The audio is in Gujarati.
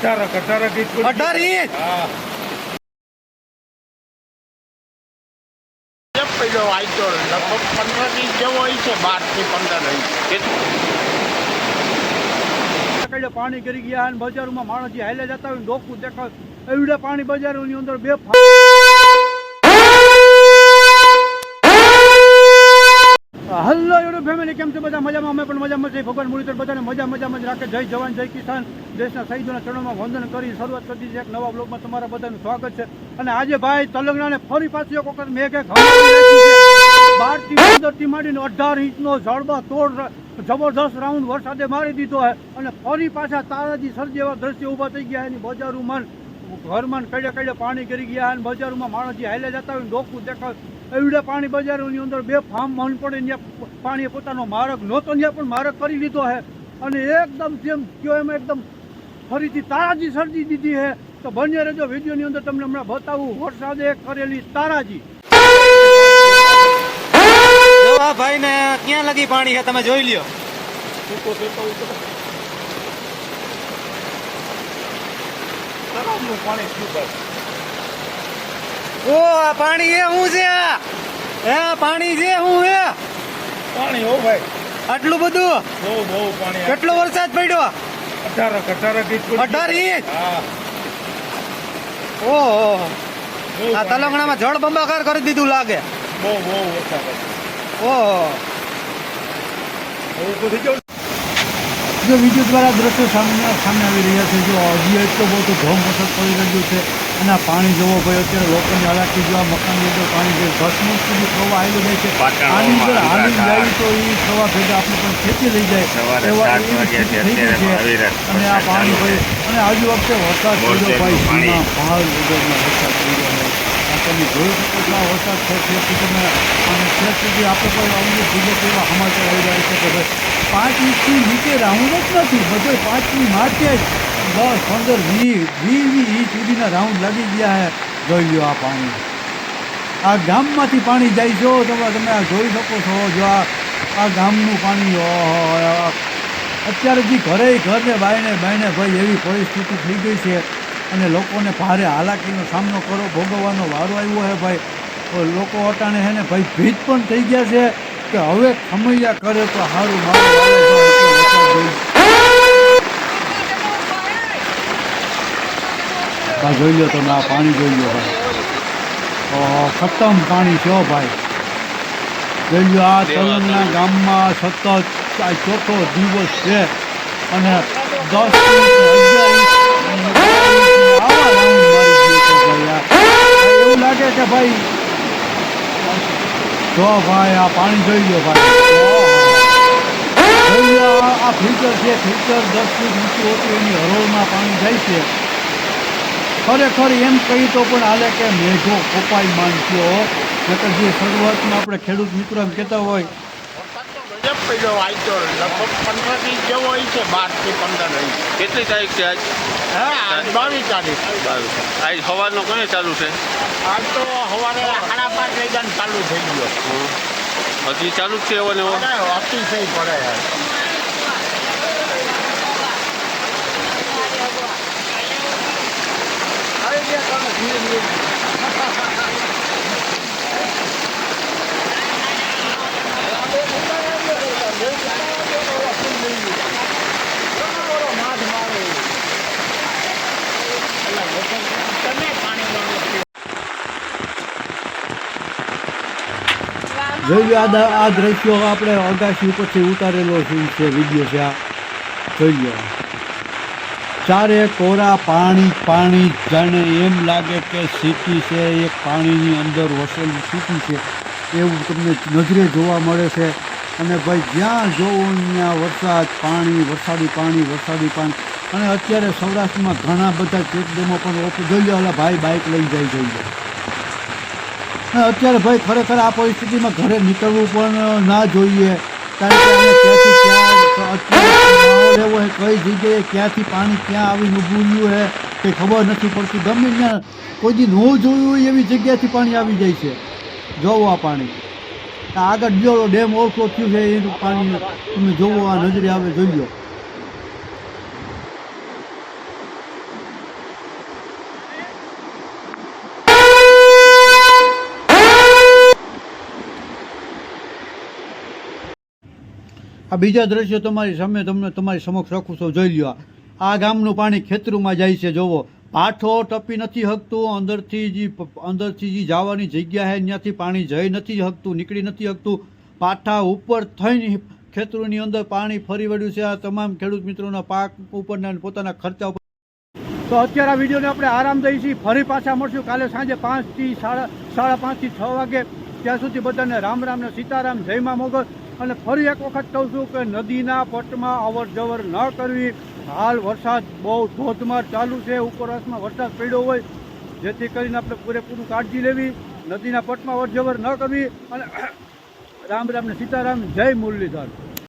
18 ઇંચ 18 ઇંચ પેલો આઈતો લગભગ 15 ઇંચ જેવો હોય છે, 12 થી 15 ઇંચ. પાણી કરી ગયા અને બજારોમાં માણસ જે હાલે જતા હોય ડોકું દેખાય એવડે પાણી બજારોની અંદર બે હલ્લો યુટ્યુબ ફેમિલી, કેમ છો બધા? મજામાં? અમે પણ મજામાં છીએ. ભગવાન મુરલીધર બધાને મજામાં જ રાખે. જય જવાન જય કિસાન. દેશના શહીદોના ચરણોમાં વંદન કરી શરૂઆત કરી છે એક નવા બ્લોગમાં. તમારા બધાનું સ્વાગત છે. અને આજે ભાઈ તલંગણાને ફરી પાછું એક વખત મેઘે 12 થી 15 થી માંડીને 18 ઇંચનો જળબા તોડ જબરદસ્ત રાઉન્ડ વરસાદે મારી દીધો છે. અને ફરી પાછા તારાજી સર્જ એવા દ્રશ્ય ઊભા થઈ ગયા. એની બજારોમાં ઘરમાં કડે પાણી કરી ગયા અને બજારોમાં માણસ જે હાલે જતા હોય ડોકું દેખાય એવડે પાણી બજારોની અંદર બે ફાર્મ મન પડે ત્યાં પાણીએ પોતાનો માર્ગ નહોતો ત્યાં પણ માર્ગ કરી લીધો છે. અને એકદમ જેમ કયો એમ એકદમ ફરીથી તારાજી સર્જી દીધી છે. તો બન્યા રહેજો વિડીયોની અંદર, તમને હમણાં બતાવું વરસાદે કરેલી તારાજી. આ ભાઈ ને ક્યાં લગી પાણી છે તમે જોઈ લ્યો. ઓ આ પાણી એ શું છે? હે પાણી છે શું છે? પાણી હો ભાઈ, આટલું બધું? બહુ પાણી. કેટલો વરસાદ પડ્યો? 18 ઇંચ. 18 ઇંચ. ઓહો, આ તલંગણામાં જળ બંબાકાર કરી દીધું લાગે. બહુ વરસાદ. ઓહો, જો વિડીયો દ્વારા દ્રશ્યો સામે આવી રહ્યા છે. જો હજી એટલો બધો ધોમ વરસાદ પડી રહ્યો છે અને આ પાણી જોવો ભાઈ અત્યારે લોકોની હાલાકી જો આ મકાનની અંદર પાણી જે 10 ફૂટ સુધી પ્રવાહ આવી જાય છે. આની અંદર હાલી જાય તો એ પ્રવાહ ભેગા આપણે પણ ખેંચી લઈ જાય એવા એવી સ્થિતિ થઈ ગઈ છે. અને આ પાણી ભાઈ અને આજુ વખતે વરસાદ પડ્યો ભાઈ સીમા પહાડ વગરમાં વરસાદ પડ્યો હોય. તમે જોઈ શકો છો આ વરસાદ છે તમે અને ત્યાં સુધી આપણે કોઈ અમને બીજે એવા સમાચાર આવી રહ્યા છે કે ભાઈ 5 ઇંચથી નીચે રાઉન્ડ જ નથી, બધો 5ની માથે જ 10, 15, 20 ઇંચ સુધીના રાઉન્ડ લાગી ગયા છે. જોઈ લો આ પાણી, આ ગામમાંથી પાણી જાય છો તમે આ જોઈ શકો છો. જો આ ગામનું પાણી અત્યારે જે ઘરે ને બાયને ભાઈ એવી પરિસ્થિતિ થઈ ગઈ છે અને લોકોને ભારે હાલાકીનો સામનો ભોગવવાનો વારો આવ્યો છે ભાઈ. લોકો અટાણે છે ને ભાઈ ભીત પણ થઈ ગયા છે કે હવે ખમૈયા કરે તો સારું. મારું જોઈ લો તમે આ પાણી જોઈ લો ભાઈ, ખતમ પાણી છે ભાઈ. જોઈ લો આ તલંગના ગામમાં સતત આ ચોથો દિવસ છે અને 10 ઇંચ 11 ઇંચ એવું લાગે કે ભાઈ જો ભાઈ આ પાણી જોઈ લો ભાઈ. જોઈ લો આ ફિલ્ટર છે, ફિલ્ટર 10 ફૂટ ઊંચું હતું એની હરોળમાં પાણી જાય છે. ખરેખર એમ કહી તો પણ હાલે કે મેઘો કોપાઈ માંડ્યો. નકર જે શરૂઆતમાં આપણે ખેડૂત મિત્રો એમ કહેતા હોય ગજબ પેલો આઈતો લગભગ 15 ઇંચ જેવો હોય છે, 12 થી 15 ઇંચ. કેટલી તારીખ છે આજ? હા, આજ 22 તારીખ. આજ સવારનો કઈ ચાલુ છે? આજ તો સવારે 5:30 વાગ્યાને ચાલુ થઈ ગયો. હજી ચાલુ જ છે એવો ને એવો? અતિશય પડે યાર. જોઈ લો આ દ્રશ્યો આપણે અગાસી ઉપરથી ઉતારેલો છે વિડીયો છે. આ જોઈ લો ચારે કોરા પાણી જાણે એમ લાગે કે સિટી છે, એક પાણીની અંદર વસેલી સિટી છે એવું તમને નજરે જોવા મળે છે. અને ભાઈ જ્યાં જોવો ત્યાં વરસાદી પાણી. અને અત્યારે સૌરાષ્ટ્રમાં ઘણા બધા ચેકડેમો પણ જોઈ લો. ઓલા ભાઈ બાઇક લઈ જાય જોઈ લો. અત્યારે ભાઈ ખરેખર આ પરિસ્થિતિમાં ઘરે નીકળવું પણ ના જોઈએ, કારણ કે અમે ક્યાંથી ક્યાં માહોલ એવો છે, કઈ જગ્યાએ ક્યાંથી પાણી ક્યાં આવીને ઊભું રહ્યું છે કંઈ ખબર નથી પડતી. ગમે ત્યાં કોઈ દી ન જોયું હોય એવી જગ્યાથી પાણી આવી જાય છે. જોવો આ પાણી આગળ જો ડેમ ઓવરફ્લો થયું છે એનું પાણી તમે જોવો આ નજરે આવે જોઈ લો. આ બીજા દ્રશ્યો તમારી સામે તમારી સમક્ષ રાખું છું, જોઈ લ્યો. આ ગામનું પાણી ખેતરોમાં જાય છે. જોવો, પાઠો ટપી નથી શકતું, અંદરથી જે જવાની જગ્યા છે ત્યાંથી પાણી જઈ નથી શકતું, નીકળી નથી શકતું. પાઠા ઉપર થઈને ખેતરોની અંદર પાણી ફરી વળ્યું છે. આ તમામ ખેડૂત મિત્રોના પાક ઉપરના પોતાના ખર્ચા ઉપર. તો અત્યારે આ વિડીયોને આપણે આરામ દઈએ છીએ. ફરી પાછા મળશું કાલે સાંજે 5 થી 5:30 થી 6 વાગે. ત્યાં સુધી બધાને રામ રામ ને સીતારામ, જય મા મોગલ. અને ફરી એક વખત કહું છું કે નદીના પટમાં અવર જવર ન કરવી. હાલ વરસાદ બહુ ધોધમાર ચાલુ છે, ઉપરવાસમાં વરસાદ પડ્યો હોય, જેથી કરીને આપણે પૂરેપૂરું કાળજી લેવી. નદીના પટમાં અવર જવર ન કરવી. અને રામ રામ ને સીતારામ, જય મુરલીધર.